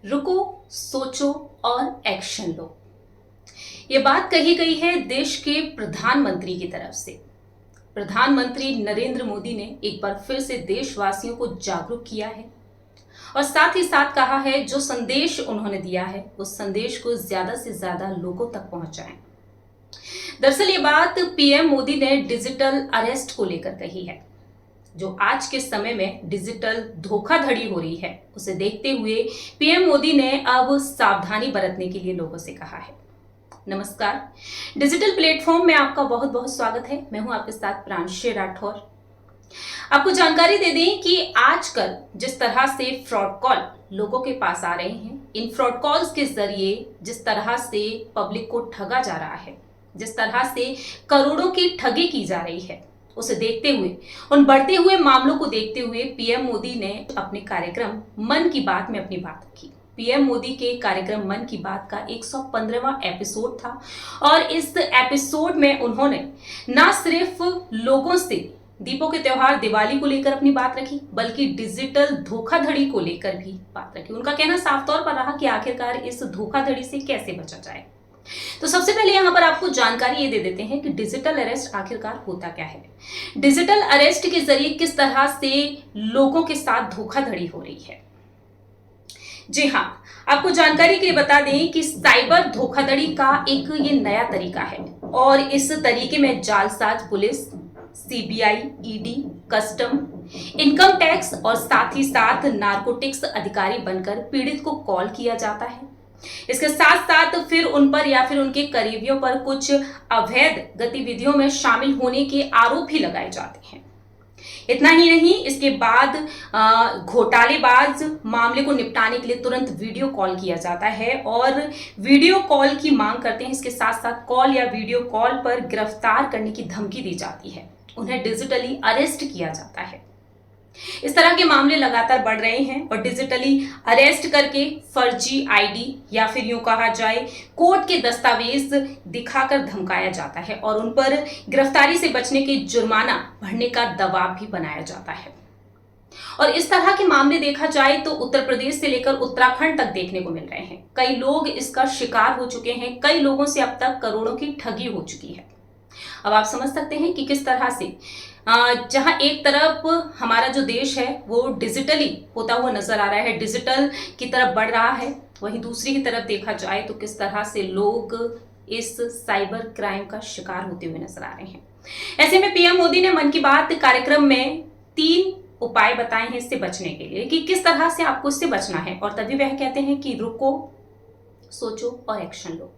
रुको, सोचो और एक्शन लो। ये बात कही गई है देश के प्रधानमंत्री की तरफ से। प्रधानमंत्री नरेंद्र मोदी ने एक बार फिर से देशवासियों को जागरूक किया है और साथ ही साथ कहा है जो संदेश उन्होंने दिया है उस संदेश को ज्यादा से ज्यादा लोगों तक पहुंचाएं। दरअसल ये बात पीएम मोदी ने डिजिटल अरेस्ट को लेकर कही है। जो आज के समय में डिजिटल धोखाधड़ी हो रही है उसे देखते हुए पीएम मोदी ने अब सावधानी बरतने के लिए लोगों से कहा है। नमस्कार, डिजिटल प्लेटफॉर्म में आपका बहुत बहुत स्वागत है। मैं हूं आपके साथ प्रांशु राठौर। आपको जानकारी दे दें कि आजकल जिस तरह से फ्रॉड कॉल लोगों के पास आ रहे हैं, इन फ्रॉड कॉल्स के जरिए जिस तरह से पब्लिक को ठगा जा रहा है, जिस तरह से करोड़ों की ठगी की जा रही है, उसे देखते हुए, उन बढ़ते हुए मामलों को देखते हुए पीएम मोदी ने अपने कार्यक्रम मन की बात में अपनी बात रखी। पीएम मोदी के कार्यक्रम मन की बात का 115वां एपिसोड था और इस एपिसोड में उन्होंने ना सिर्फ लोगों से दीपों के त्योहार दिवाली को लेकर अपनी बात रखी, बल्कि डिजिटल धोखाधड़ी को लेकर भी बात रखी। उनका कहना साफ तौर पर रहा कि आखिरकार इस धोखाधड़ी से कैसे बचा जाए। तो सबसे पहले यहां पर आपको जानकारी ये दे देते हैं कि डिजिटल अरेस्ट आखिरकार होता क्या है। डिजिटल अरेस्ट के जरिए किस तरह से लोगों के साथ धोखाधड़ी हो रही है। जी हां, आपको जानकारी के लिए बता दें कि साइबर धोखाधड़ी का एक ये नया तरीका है और इस तरीके में जालसाज police, CBI, ED, custom, income tax और साथ ही साथ नारकोटिक्स अधिकारी बनकर पीड़ित को कॉल किया जाता है। इसके साथ साथ फिर उन पर या फिर उनके करीबियों पर कुछ अवैध गतिविधियों में शामिल होने के आरोप भी लगाए जाते हैं। इतना ही नहीं, इसके बाद घोटालेबाज मामले को निपटाने के लिए तुरंत वीडियो कॉल किया जाता है और वीडियो कॉल की मांग करते हैं। इसके साथ साथ कॉल या वीडियो कॉल पर गिरफ्तार करने की धमकी दी जाती है, उन्हें डिजिटली अरेस्ट किया जाता है। इस तरह के मामले लगातार बढ़ रहे हैं और डिजिटली अरेस्ट करके फर्जी आईडी या फिर यूं कहा जाए कोर्ट के दस्तावेज दिखाकर धमकाया जाता है और उन पर गिरफ्तारी से बचने के जुर्माना भरने का दबाव भी बनाया जाता है। और इस तरह के मामले देखा जाए तो उत्तर प्रदेश से लेकर उत्तराखंड तक देखने को मिल रहे हैं। कई लोग इसका शिकार हो चुके हैं, कई लोगों से अब तक करोड़ों की ठगी हो चुकी है। अब आप समझ सकते हैं कि किस तरह से जहां एक तरफ हमारा जो देश है वो डिजिटली होता हुआ नजर आ रहा है, डिजिटल की तरफ बढ़ रहा है, वहीं दूसरी की तरफ देखा जाए तो किस तरह से लोग इस साइबर क्राइम का शिकार होते हुए नजर आ रहे हैं। ऐसे में पीएम मोदी ने मन की बात कार्यक्रम में 3 उपाय बताए हैं इससे बचने के लिए कि किस तरह से आपको इससे बचना है और तभी वह कहते हैं कि रुको, सोचो और एक्शन लो।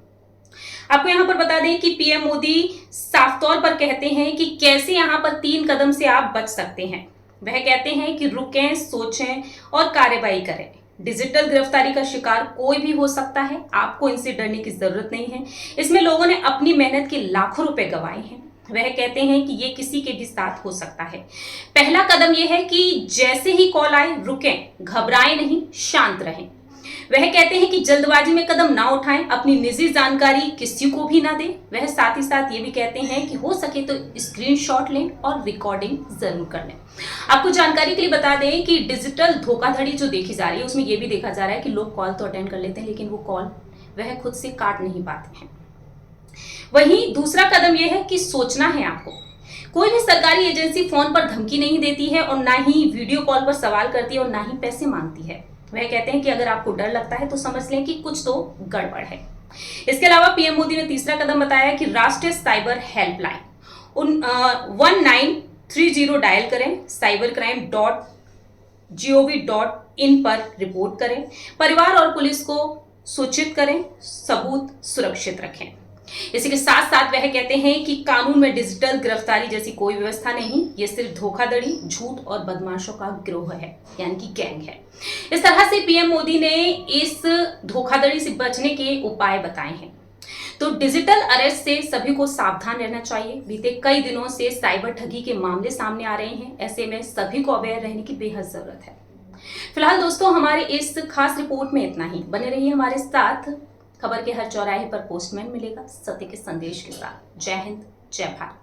आपको यहां पर बता दें कि पीएम मोदी साफ तौर पर कहते हैं कि कैसे यहां पर 3 कदम से आप बच सकते हैं। वह कहते हैं कि रुकें, सोचें और कार्रवाई करें। डिजिटल गिरफ्तारी का शिकार कोई भी हो सकता है, आपको इनसे डरने की जरूरत नहीं है। इसमें लोगों ने अपनी मेहनत के लाखों रुपए गंवाए हैं। वह कहते हैं कि ये किसी के भी साथ हो सकता है। पहला कदम यह है कि जैसे ही कॉल आए रुकें, घबराएं नहीं, शांत रहें। वह कहते हैं कि जल्दबाजी में कदम ना उठाएं, अपनी निजी जानकारी किसी को भी ना दें। वह साथ ही साथ ये भी कहते हैं कि हो सके तो स्क्रीनशॉट लें और रिकॉर्डिंग जरूर कर लें। आपको जानकारी के लिए बता दें कि डिजिटल धोखाधड़ी जो देखी जा रही है उसमें यह भी देखा जा रहा है कि लोग कॉल तो अटेंड कर लेते हैं लेकिन वो कॉल वह खुद से काट नहीं पाते हैं। वहीं दूसरा कदम यह है कि सोचना है आपको। कोई भी सरकारी एजेंसी फोन पर धमकी नहीं देती है और ना ही वीडियो कॉल पर सवाल करती है और ना ही पैसे मांगती है। वह कहते हैं कि अगर आपको डर लगता है तो समझ लें कि कुछ तो गड़बड़ है। इसके अलावा पीएम मोदी ने तीसरा कदम बताया कि राष्ट्रीय साइबर हेल्पलाइन 1930 डायल करें, cybercrime.gov.in पर रिपोर्ट करें, परिवार और पुलिस को सूचित करें, सबूत सुरक्षित रखें। इसी के साथ साथ वह कहते हैं कि कानून में डिजिटल गिरफ्तारी जैसी कोई व्यवस्था नहीं, ये सिर्फ धोखाधड़ी, झूठ और बदमाशों का गिरोह है, यानी कि गैंग है। इस तरह से पीएम मोदी ने इस धोखाधड़ी से बचने के उपाय बताए हैं। तो डिजिटल अरेस्ट से सभी को सावधान रहना चाहिए। बीते कई दिनों से साइबर ठगी के मामले सामने आ रहे हैं, ऐसे में सभी को अवेयर रहने की बेहद जरूरत है। फिलहाल दोस्तों, हमारे इस खास रिपोर्ट में इतना ही। बने रहिए हमारे साथ। खबर के हर चौराहे पर पोस्टमैन मिलेगा सत्य के संदेश के साथ। जय हिंद, जय भारत।